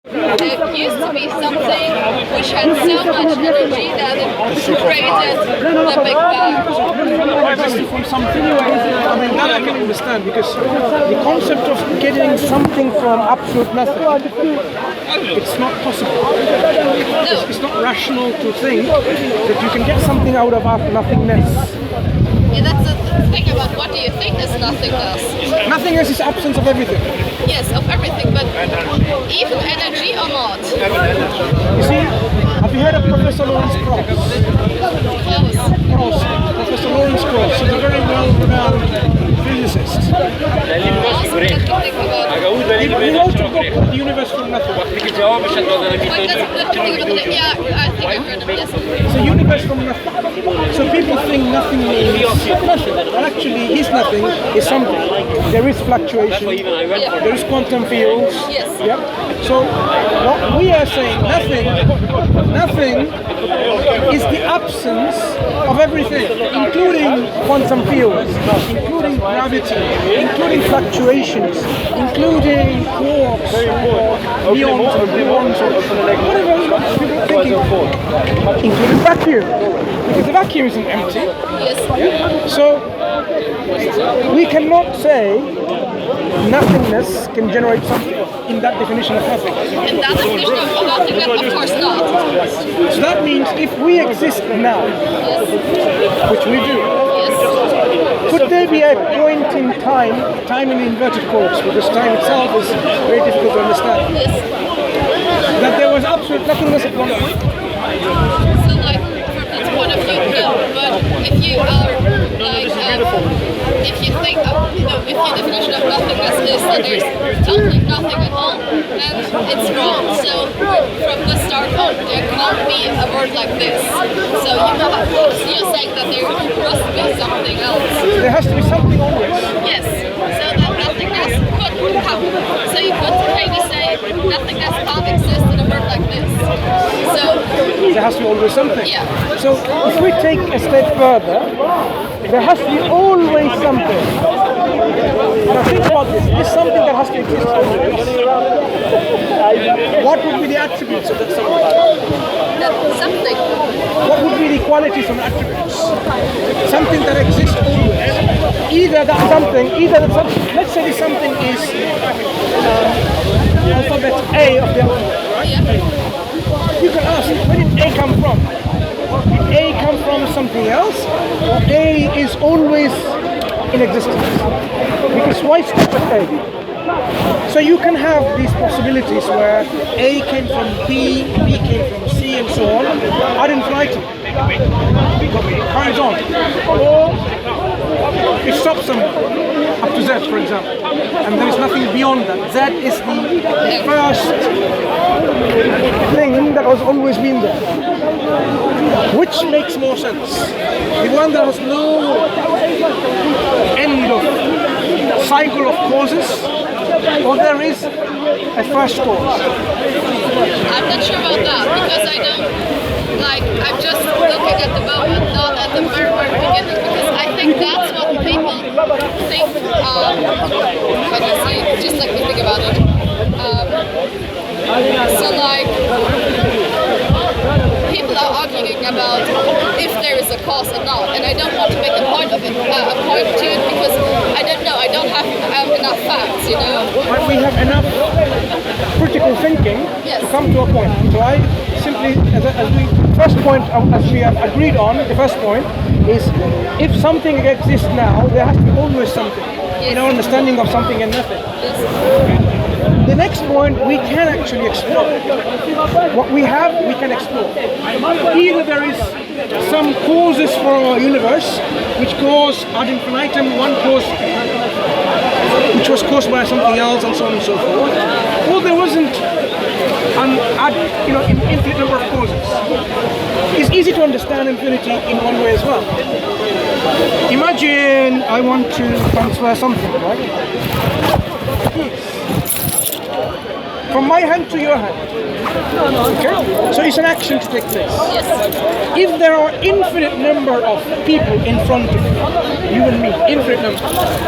There used to be something which had so much energy that it created the Big Bang. From something, I mean, that I can understand, because the concept of getting something from absolute nothing, it's not possible. No. It's not rational to think that you can get something out of nothingness. Yeah, that's the thing about what do you think is nothingness. Nothingness is absence of everything. Yes, of everything, but even energy or not. You see, have you heard of Professor Lawrence Krauss? Close. Professor Lawrence Krauss, he's a very well-renowned physicist. Also, let me think about He wrote a book called The Universe from Nothing. Wait, let me think about it. Yeah, I think I heard of this. It's a universe from nothing. So people think nothing means nothing. But actually, his nothing is something. There is fluctuation. There is quantum fields. Yes. Yep. So what we are saying, nothing is the absence of everything, including quantum fields, including gravity, including fluctuations, including quarks, neons, or gluons, or whatever people are thinking, including vacuum, because the vacuum isn't empty. Yes. So we cannot say nothingness can generate something in that definition of nothing. And that definition of nothingness, of course not. So that means if we exist now, which we do, could there be a point in time in inverted quotes, because time itself is very difficult to understand, that there was absolute nothingness at one point? So, like, from that point of view, no. But if you are, like, if you think of, if your definition of nothingness is that there's totally nothing at all, then it's wrong. So, from the start on, there can't be a word like this. So, you're saying that there must be something else. There has to be something always. Yes. So, that nothingness could come. So, you could maybe say nothingness can't exist in a word like this. So, there has to be always something. Yeah. So if we take a step further, there has to be always something. Now think about this. This is something that has to exist always. What would be the attributes of that something? That something. What would be the qualities of attributes? Something that exists always. Either that something, let's say this something is alphabet A of the alphabet, right? Yeah. You can ask, where did A come from? Did A come from something else? Or A is always in existence? Because why stop at A? So you can have these possibilities where A came from B, B came from C, and so on, ad infinitum. Carries on. Or it stops somewhere, up to Z, for example. And there is nothing beyond that. Z is the first thing that has always been there. Which makes more sense? The one that has no end of cycle of causes, or there is a first cause? I'm not sure about that because I don't, like, I'm just looking at the moment, not at the very, very beginning, because I think that's what people think, how do you say, just let me think about it. So like, people are arguing about if there is a cause or not, and I don't want to make a point of it, a point to it, because I don't know, I don't have enough facts, you know. But we have enough critical thinking to come to a point. So I simply, first point, as we have agreed on, the first point is if something exists now, there has to be always something. In our understanding of something and nothing. The next point we can actually explore. What we have, we can explore. Either there is some causes for our universe, which cause ad infinitum, one cause which was caused by something else, and so on and so forth. Or there wasn't an infinite number of causes. It's easy to understand infinity in one way as well. Imagine I want to transfer something, right? From my hand to your hand. Okay? So it's an action to take place. If there are infinite number of people in front of you and me, infinite number,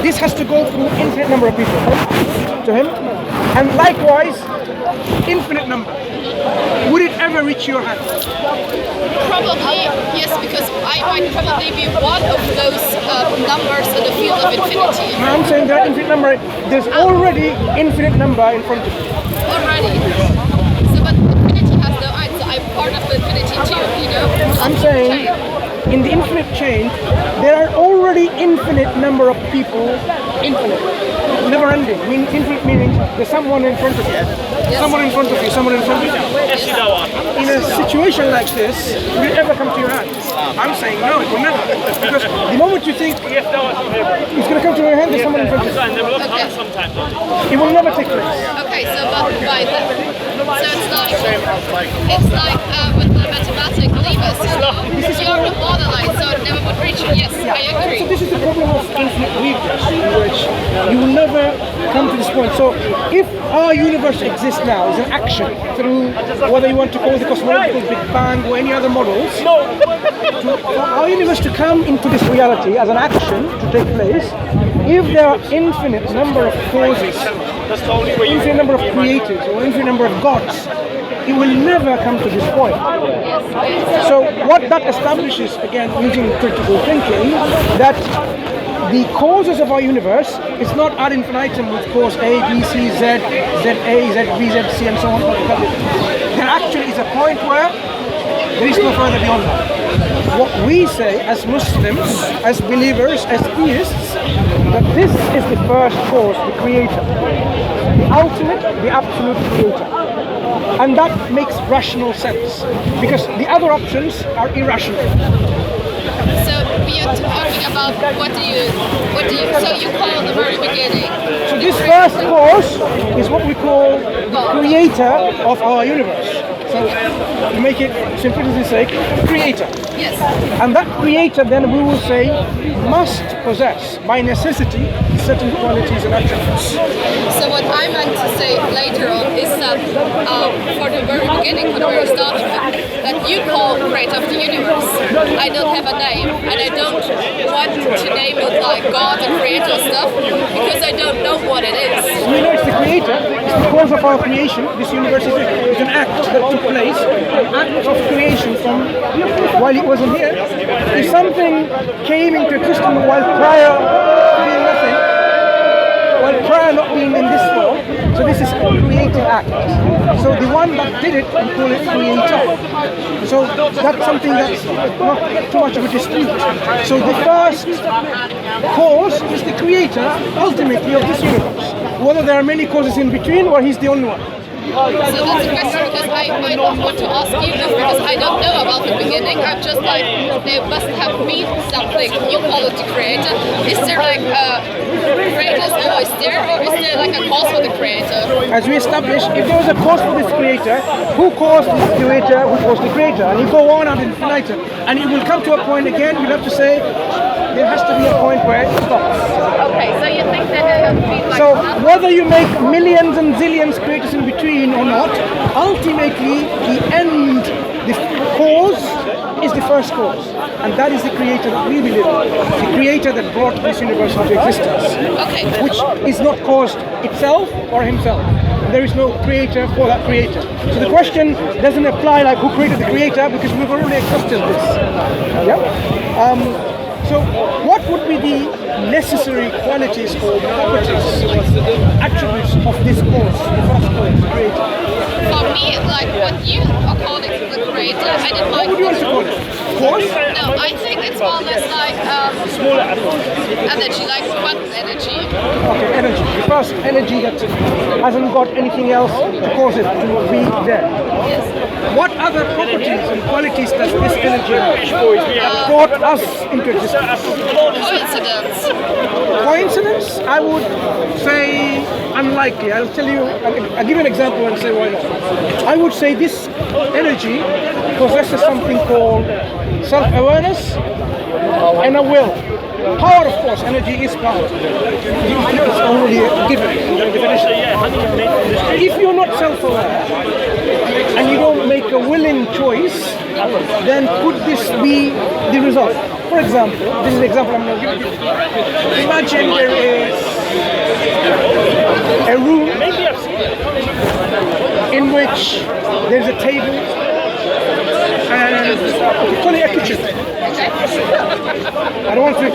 this has to go through infinite number of people to him. And likewise, infinite number, would it ever reach your hand? Probably, yes, because I might probably be one of those numbers in the field of infinity. No, I'm saying there are infinite number. There's already infinite number in front of you. Already. So, but infinity has no end, so I'm part of the infinity too, you know? I'm saying in the infinite chain, there are already infinite number of people, infinite, never ending. Infinite meaning there's someone in front of you, someone in front of you, someone in front of you. In a situation like this, will it ever come to your hands? I'm saying no, it will never. Because the moment you think it's going to come to your hand, there's someone in front of you. It will never take place. Okay, so but by then, so it's like with the mathematical levers, you know? You're the borderline, so it never would reach it. Yes, I agree. So this is the problem of infinite weakness, in which you will never come to this point. So if our universe exists now as an action through whether you want to call the cosmological Big Bang or any other models, for our universe to come into this reality as an action to take place, if there are infinite number of causes, infinite number of creators or infinite number of gods, it will never come to this point. So what that establishes, again using critical thinking, that the causes of our universe is not ad infinitum with cause A, B, C, Z, ZA, ZB, ZC and so on. There actually is a point where there is no further beyond that. What we say as Muslims, as believers, as theists, that this is the first cause, the creator, the ultimate, the absolute creator. And that makes rational sense, because the other options are irrational. So we are talking about what do you, so you call the very beginning. So this first cause is what we call the creator of our universe. So to make it simplicity's sake, creator. Yes. And that creator then we will say must possess by necessity certain qualities and attributes. So what I meant to say later on is that for the very beginning, for the very start of it, that you call creator of the universe. I don't have a name, and I don't want to name it like God and creator stuff, because I don't know what it is. We know it's the creator, it's the cause of our creation. This universe is an act that took place, an act of creation from while it wasn't here. If something came into existence while prior being nothing, while prior not being in this world, so this is a creative act. So the one that did it, we call it creator. So that's something that's not too much of a dispute. So the first cause is the creator, ultimately, of this universe. Whether there are many causes in between or he's the only one. So that's a question, because I might not want to ask you this, because I don't know about the beginning. I'm just like, they must have been something. You call it the creator. Is there like a creator is always there, or is there like a cause for the creator? As we established, if there was a cause for this creator, who caused this creator, who caused the creator? And you go on ad infinitum. And it will come to a point again, you'll have to say, there has to be a point where it stops. Okay, so you think that there has been like... So whether you make millions and zillions creators in between or not, ultimately the end, the cause is the first cause. And that is the creator that we believe in. The creator that brought this universe into existence. Okay. Which is not caused itself or himself. There is no creator for that creator. So the question doesn't apply like who created the creator, because we've already exhausted this. Yeah? So what would be the necessary qualities or properties, attributes of this cause, the first cause, the creator? For me, like what you are calling the creator, I didn't What like... would you want to call it? Cause? No, I think it's more or less like energy, like quantum energy. Okay, energy. The first energy that hasn't got anything else to cause it to be there. Yes. What other properties and qualities does this energy have that brought us into existence? Coincidence. Coincidence? I would say unlikely. I'll tell you, I'll give you an example and say why not. I would say this energy possesses something called self-awareness and a will. Power, of course, energy is power. It's already given in the definition. If you're not self-aware and you don't make a willing choice, then could this be the result? For example, this is the example I'm going to give you. Imagine there is a room in which there's a table and we call it a kitchen. I don't want to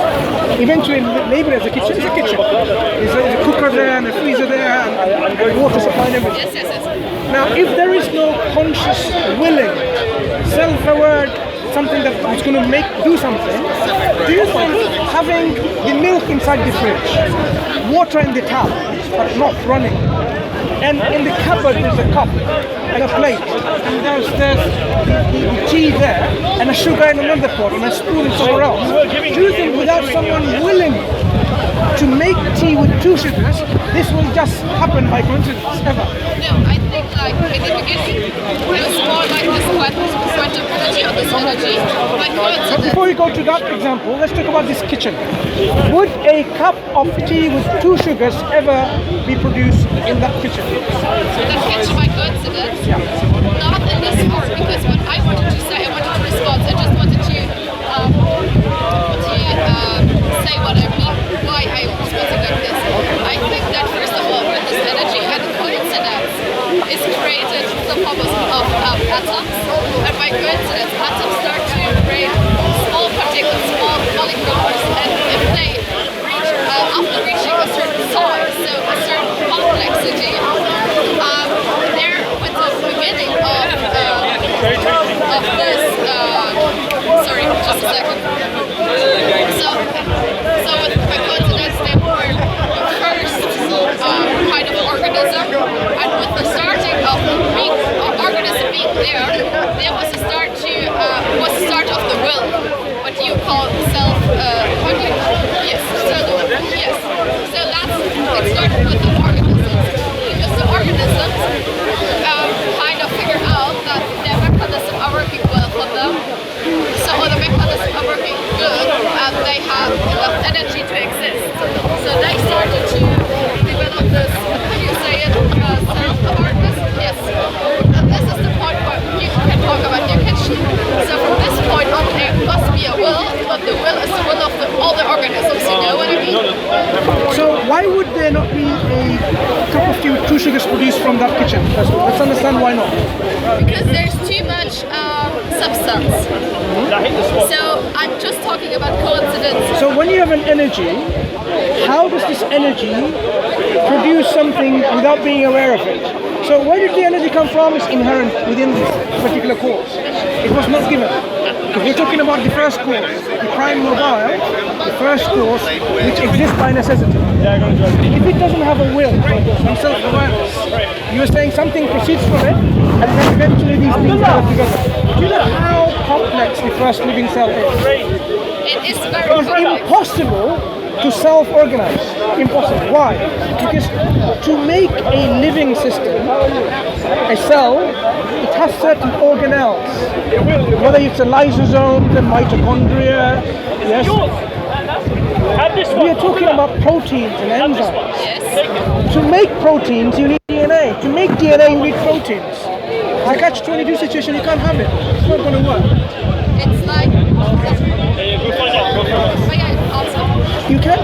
eventually label it as a kitchen. It's a kitchen. There's a cooker there and a freezer there and water supply and everything. Yes. Now, if there is no conscious, willing, self-aware something that is going to do something, do you think having the milk inside the fridge, water in the tap, but not running, and in the cupboard there's a cup and a plate, and there's the tea there, and a sugar in another pot, and a spoon somewhere else, do you think without someone willing to make tea with 2 sugars, this will just happen by coincidence, ever? No, I think like in the beginning, it was more like this quantity of this energy. By coincidence. But before we go to that example, let's talk about this kitchen. Would a cup of tea with 2 sugars ever be produced in that kitchen? That kitchen by coincidence? Yeah. Not in this form, because what I wanted to say, I wanted to respond. I just wanted to say what I mean, why I responded like this. I think that first of all, with this energy and coincidence is created the purpose of atoms, and by coincidence, atoms start to create small particles, small molecules, and if they reach, after reaching a certain size, so a certain complexity, there with the beginning of this, sorry, just a second. So by coincidence, they were the first kind of organism, and with the starting of the organism being there was the start of the will, what you call self. Yes. So it started with the organisms, because the organisms kind of figured out that their mechanisms are working well for them. So the mechanisms are working good, and they have enough energy to exist. So they started to develop this, can you say it, self-awareness? Yes. And this is the point where you can talk about your kitchen. So from this point on, there must be a will, but the will is the will of all the organisms, you know what I mean? So why would there not be a cup of tea with 2 sugars produced from that kitchen? Let's understand why not. Because there's too much substance. So I'm just talking about coincidence. So when you have an energy, how does this energy produce something without being aware of it? So where did the energy come from is inherent within this particular cause. It was not given. Because we're talking about the first cause, the prime mobile, the first cause which exists by necessity. If it doesn't have a will and self-awareness, you are saying something proceeds from it, and then eventually these things come together. Do you know how complex the first living cell is? It is very It is impossible to self-organize. Impossible. Why? Because to make a living system, a cell, it has certain organelles. Whether it's a lysosome, the mitochondria, yes. We are talking about proteins and enzymes. Yes. To make proteins, you need DNA. To make DNA, you need proteins. A catch-22 situation, you can't have it. It's not going to work. It's like. You can.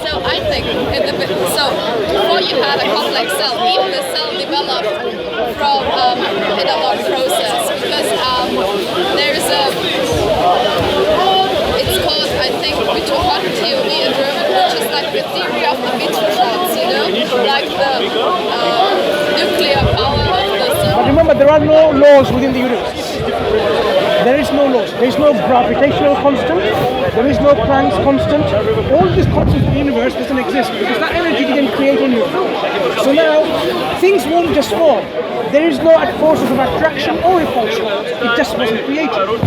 So I think before you had a complex cell, even the cell developed from in a long process, because there's it's called, I think, Mitochondria in German, which is like the theory of the mitochondria, you know, like the nuclear power of the cell. But remember, there are no laws within the universe. There is no laws. There is no gravitational constant. There is no Planck's constant. All these constants in the universe doesn't exist because that energy didn't create anything. So now, things won't just form. There is no forces of attraction or repulsion. It just wasn't created. No,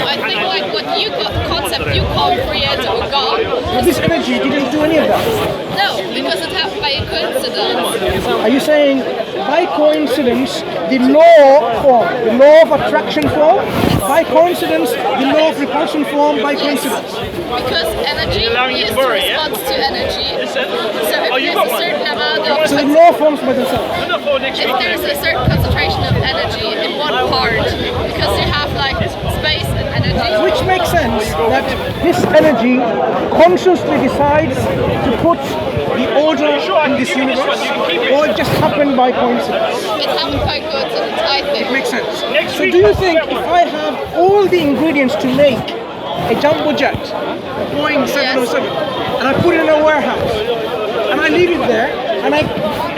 I think like what concept you call creator or God. But this energy didn't do any of that. No, because it happened by coincidence. Are you saying by coincidence the law formed, the law of attraction formed? By coincidence, the law of repulsion formed by coincidence? Because energy is response to energy. So if there's a certain amount of... So the law forms by themselves? If there's a certain concentration of energy in one part, because you have like space and energy Which makes sense that this energy consciously decides to put the order in this universe, or it just happened by coincidence. It happened by coincidence, I think. It makes sense. So do you think if I have all the ingredients to make a jumbo jet, a Boeing 707, and I put it in a warehouse, and I leave it there, and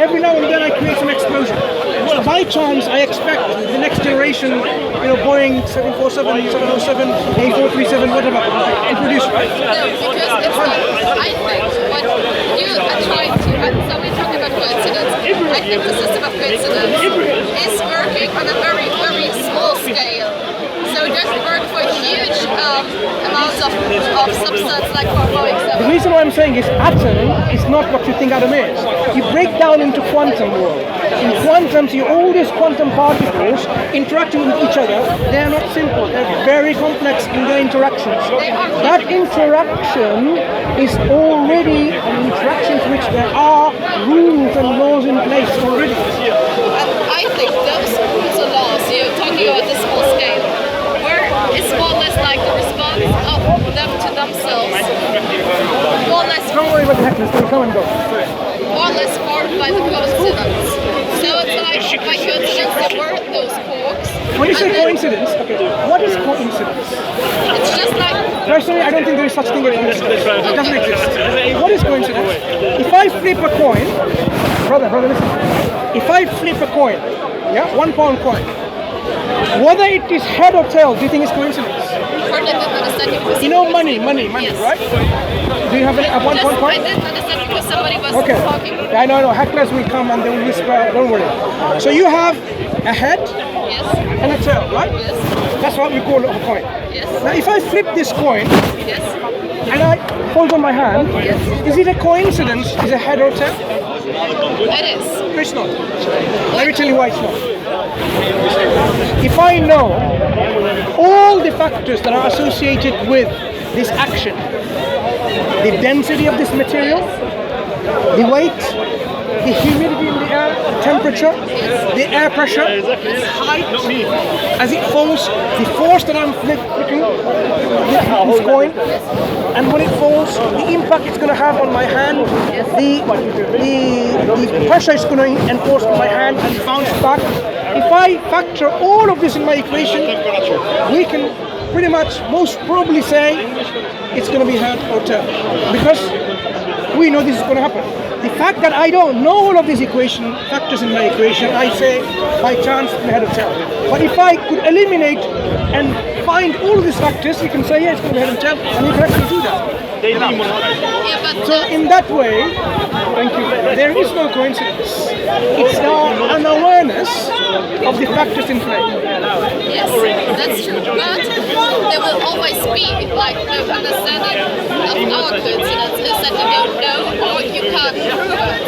every now and then I create some explosion. By chance, I expect the next generation, Boeing 747, 707, A437, whatever, to produce, right? No, because it's not, I think what you are trying to, so we're talking about coincidence, I think the system of coincidence is working on a very, very small scale. So it doesn't work for huge amounts of substance like for Boeing 7. The reason why I'm saying is atom is not what you think atom is. You break down into quantum world. In quantum, so all these quantum particles interacting with each other, they are not simple. They're very complex in their interactions. That interaction is already an interaction to which there are rules and laws in place already. And I think those rules and laws, you're talking about the small scale, where it's more or less like the response of them to themselves, more or less. Don't worry about the heckles, they'll come and go. More or less formed by the coincidence. So it's like by coincidence there were those quarks. When you say coincidence, okay, what is coincidence? It's just like... Personally, I don't think there is such thing as coincidence. It doesn't exist. What is coincidence? If I flip a coin, brother, listen. If I flip a coin, yeah, £1 coin, whether it is head or tail, do you think it's coincidence? You know money, yes. Right? Do you have a £1 coin? I didn't understand because somebody was talking. I know, hecklers will come and they will whisper, don't worry. So you have a head and a tail, right? Yes. That's what we call a coin. Yes. Now if I flip this coin and I hold on my hand, is it a coincidence? Is it head or tail? It is. It's not. Let me tell you why it's not. If I know all the factors that are associated with this action, the density of this material, the weight, the humidity in the air, the temperature, the air pressure, the height, as it falls, the force that I'm flicking this coin, and when it falls, the impact it's going to have on my hand, the pressure it's going to enforce on my hand and bounce back. If I factor all of this in my equation, we can pretty much most probably say it's going to be head or tail, because we know this is going to happen. The fact that I don't know all of these factors in my equation, I say by chance it's head or tail. But if I could eliminate and find all of these factors, you can say it's going to be head or tail, and you can actually do that. So in that way, thank you, there is no coincidence. It's now an awareness of the factors in play. Yes, that's true. But there will always be like the understanding of our coincidence is that you don't know or you can't prove it.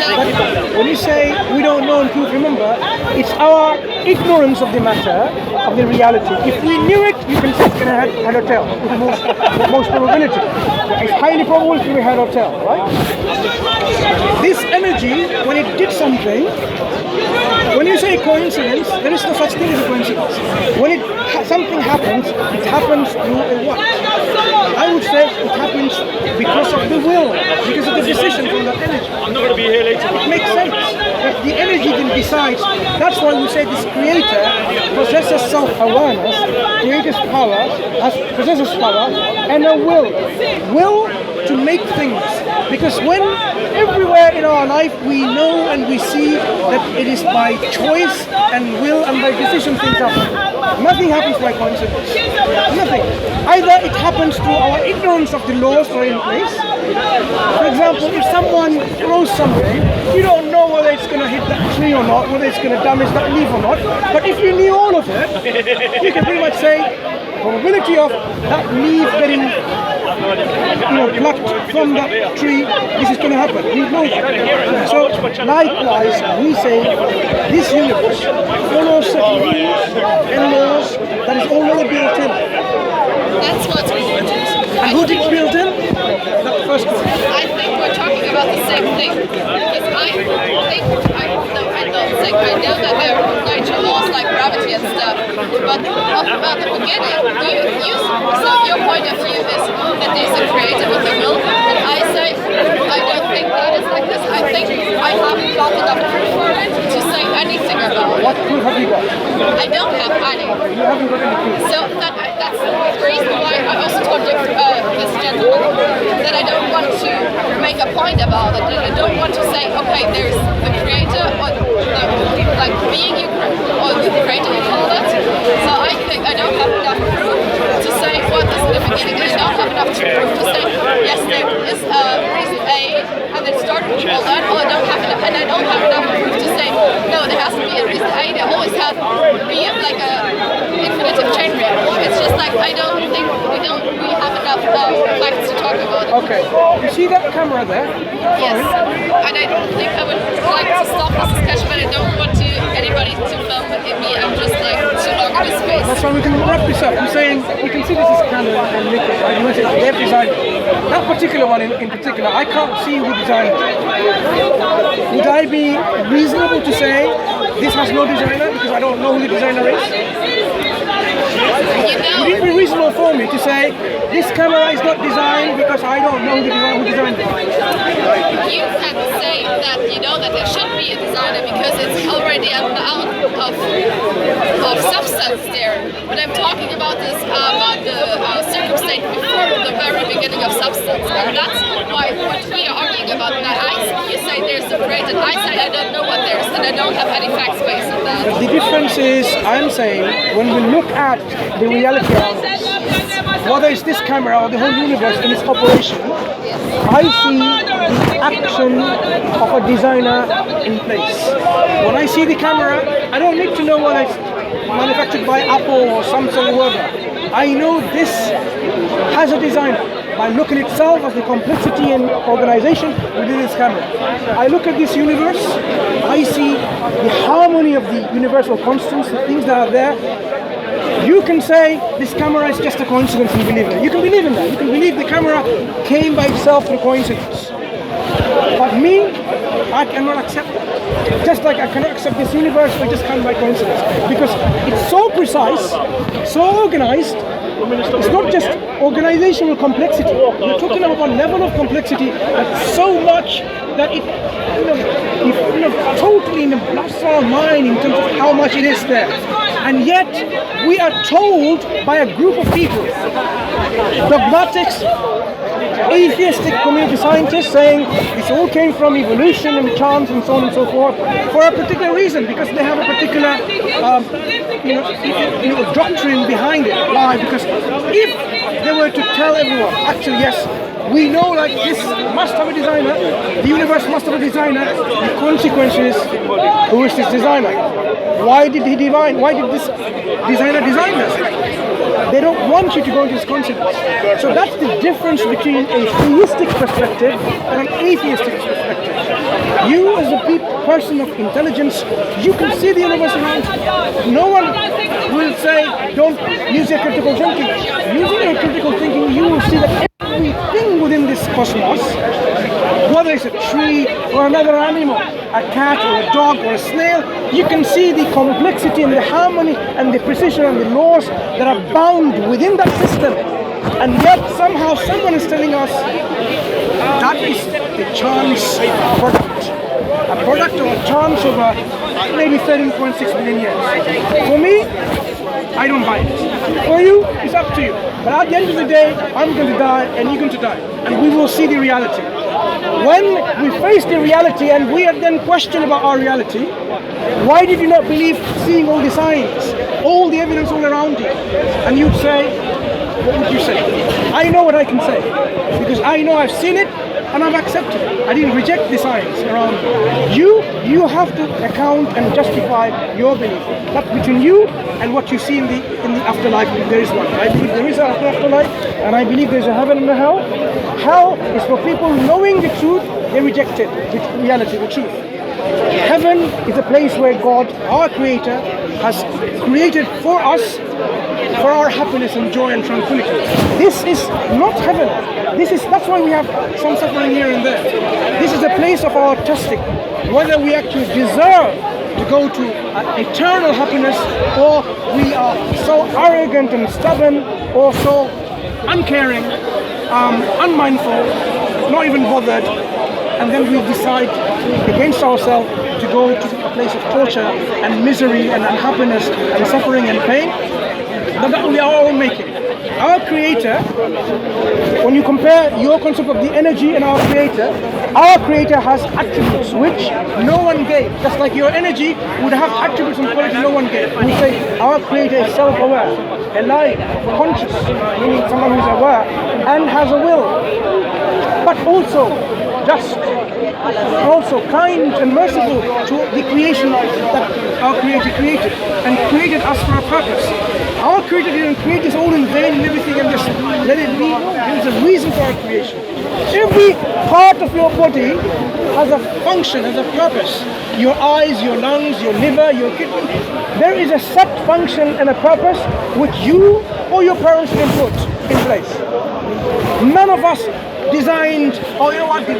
So when you say we don't know and prove, remember, it's our ignorance of the matter, of the reality. If we knew it, you can say it's going to head or tail with most probability. It's highly probable it's going to be head or tail, right? This energy, when it did something, when you say coincidence, there is no such thing as a coincidence. When something happens, it happens through a what? I would say it happens because of the will, because of the decision from that energy. I'm not going to be here later. It makes sense that the energy then decides. That's why we say this creator possesses self-awareness, creator's power, possesses power, and a will. Will to make things. Because when everywhere in our life we know and we see that it is by choice and will and by decision things happen. Nothing happens by coincidence. Nothing. Either it happens through our ignorance of the laws that are in place. For example, if someone throws something, you don't know whether it's going to hit that tree or not, whether it's going to damage that leaf or not. But if you knew all of it, you can pretty much say probability of that leaf getting plucked from that tree, this is going to happen. We know that. So likewise, we say this universe follows certain rules and laws that is already built in. that's what's important. And who did build in? That first one. I think we're talking about the same thing. Because I know that there are natural laws like gravity creativity and stuff. But at the beginning, so your point of view is that there's a creator with a will, and I say I don't think that is like this. I think I haven't got enough proof for it to say anything about it. What proof have you got? I don't have any. You haven't got any proof. So that's the reason why I also told this gentleman that I don't want to make a point about it. I don't want to say, okay, there's the creator or like being you or the creator you call it. So I think I don't have enough proof to say what is in the beginning. I don't have enough proof to say yes, there is reason A and it started with all that. Or I don't have enough, and I don't have enough proof to say no, there has to be a reason A. There always has to be like a infinitive chain reaction. It's just like I don't think we have enough facts to talk about it. Okay, you see that camera there? Yes, and I don't think I would like to stop this discussion, but I don't want anybody to film me. I'm just like too long in the space. That's why we can wrap this up. I'm saying you can see this is Canon and Nikon. Right? You mentioned they've designed it. That particular one in particular, I can't see who designed it. Would I be reasonable to say this has no designer because I don't know who the designer is? Would it be reasonable for me to say this camera is not designed because I don't know who designed it? You can say that you know that there should be a designer because it's already an amount of substance there. What I'm talking about is about the circumstance before the very beginning of substance, and that's why what we are arguing about. Now, you say there's a great, and I say I don't know what there is, and I don't have any facts based on that. The difference is, I'm saying, when we look at the reality of this, whether it's this camera or the whole universe in its operation, I see the action of a designer in place. When I see the camera, I don't need to know whether it's manufactured by Apple or Samsung or whatever. I know this has a designer by looking at itself as the complexity and organization within this camera. I look at this universe, I see the harmony of the universal constants, the things that are there. You can say this camera is just a coincidence and believe in it. You can believe in that. You can believe the camera came by itself through coincidence. But me, I cannot accept that. Just like I cannot accept this universe by just come by coincidence. Because it's so precise, so organized. It's not just organizational complexity. We're talking about a level of complexity that's so much that it totally blasts our mind in terms of how much it is there. And yet, we are told by a group of people, dogmatics, atheistic community scientists, saying this all came from evolution and chance and so on and so forth, for a particular reason, because they have a particular doctrine behind it. Why? Because if they were to tell everyone, actually yes, we know like this must have a designer, the universe must have a designer, the consequence is, who is this designer? Why did he design? Why did this designer design this? They don't want you to go into this consequence. So that's the difference between a theistic perspective and an atheistic perspective. You as a person of intelligence, you can see the universe around you. No one will say, don't use your critical thinking. Using your critical thinking, you will see that everything within this cosmos, whether it's a tree or another animal, a cat or a dog or a snail, you can see the complexity and the harmony and the precision and the laws that are bound within that system. And yet somehow someone is telling us that is the chance product. A product of a chance over maybe 13.6 billion years. For me, I don't buy it. For you, it's up to you. But at the end of the day, I'm going to die and you're going to die. And we will see the reality. When we face the reality and we are then questioned about our reality, why did you not believe seeing all the signs, all the evidence all around you? And you'd say, what would you say? I know what I can say. Because I know I've seen it and I've accepted it. I didn't reject the science around you. You have to account and justify your belief. That's between you and what you see in the afterlife, if there is one. I believe there is an afterlife, and I believe there's a heaven and a hell. Hell is for people knowing the truth, they reject it, the reality, the truth. Heaven is a place where God, our Creator, has created for us, for our happiness and joy and tranquility. This is not heaven. That's why we have some suffering here and there. This is a place of our testing, whether we actually deserve to go to eternal happiness, or we are so arrogant and stubborn, or so uncaring, unmindful, not even bothered, and then we decide against ourselves to go to a place of torture and misery and unhappiness and suffering and pain. That we are all making. Our Creator, when you compare your concept of the energy and our Creator has attributes which no one gave. Just like your energy would have attributes and qualities no one gave. We say our Creator is self-aware, alive, conscious, meaning someone who is aware and has a will, but also just, and also kind and merciful to the creation that our Creator created, and created us for a purpose. Our Creator didn't create this all in vain and everything and just let it be. There's a reason for our creation. Every part of your body has a function, has a purpose. Your eyes, your lungs, your liver, your kidney. There is a set function and a purpose which you or your parents can put in place. None of us designed, or you know what, the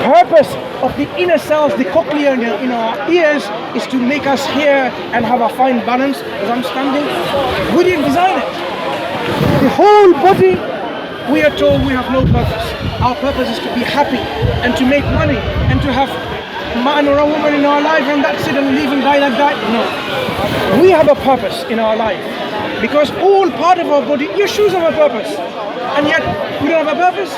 purpose of the inner cells, the cochlea in our ears is to make us hear and have a fine balance as I'm standing. We didn't design it. The whole body, we are told we have no purpose. Our purpose is to be happy and to make money and to have a man or a woman in our life and that's it and live and die like that. No. We have a purpose in our life because all part of our body, your shoes have a purpose. And yet, we don't have a purpose.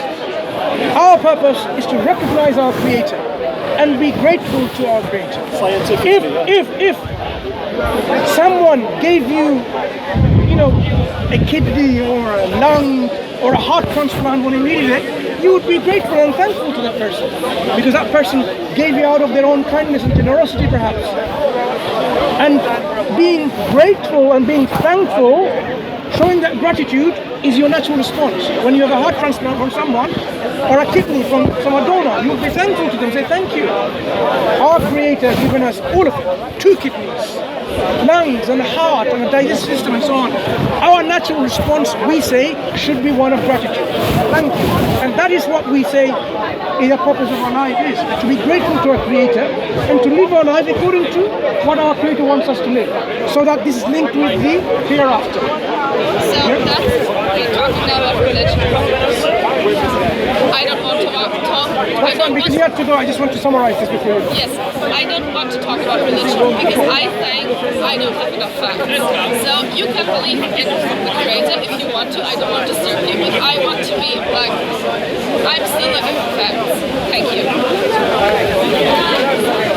Our purpose is to recognize our Creator and be grateful to our Creator. If someone gave you, you know, a kidney or a lung or a heart transplant when you needed it, you would be grateful and thankful to that person because that person gave you out of their own kindness and generosity, perhaps. And being grateful and being thankful, showing that gratitude is your natural response. When you have a heart transplant from someone or a kidney from a donor, you will be thankful to them, say thank you. Our Creator has given us all of it, 2 kidneys, lungs and a heart and a digestive system and so on. Our natural response, we say, should be one of gratitude. Thank you. And that is what we say the purpose of our life is, to be grateful to our Creator and to live our life according to what our Creator wants us to live, so that this is linked with the hereafter. So that's we're talking about religion. I don't want to talk. That's fine, because you have to go. I just want to summarize this before you go. Yes, I don't want to talk about religion because I think I don't have enough facts. So you can believe in the Creator if you want to. I don't want to serve you, but I want to be like, I'm still looking for facts. Thank you.